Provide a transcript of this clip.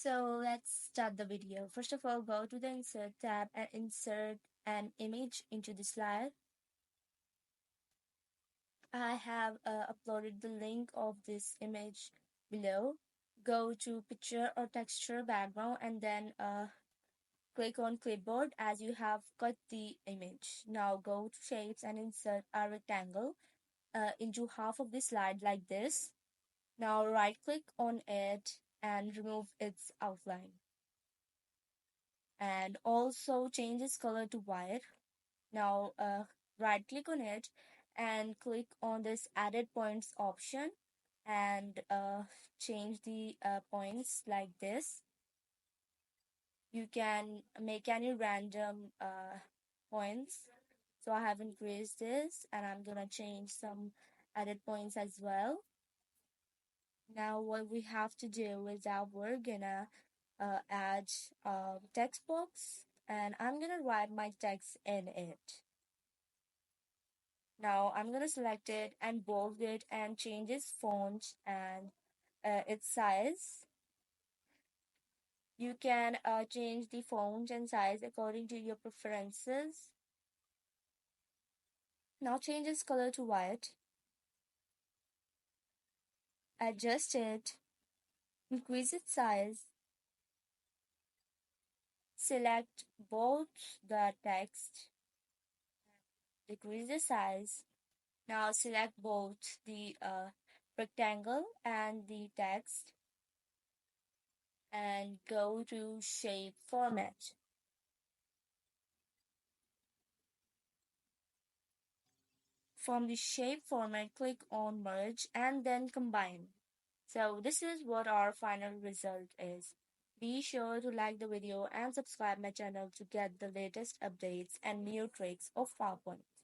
So let's start the video. First of all, go to the Insert tab and insert an image into the slide. I have uploaded the link of this image below. Go to Picture or Texture Background and then click on Clipboard as you have cut the image. Now go to Shapes and insert a rectangle into half of the slide like this. Now right click on it and remove its outline. And also change its color to white. Now right click on it and click on this added points option and change the points like this. You can make any random points. So I have increased this and I'm gonna change some added points as well. Now what we have to do is that we're gonna add a text box and I'm gonna write my text in it. Now I'm gonna select it and bold it and change its font and its size. You can change the font and size according to your preferences. Now change its color to white. Adjust it. Increase its size. Select both the text. Decrease the size. Now select both the rectangle and the text and go to Shape Format. From the shape format, click on Merge and then Combine. So this is what our final result is. Be sure to like the video and subscribe my channel to get the latest updates and new tricks of PowerPoint.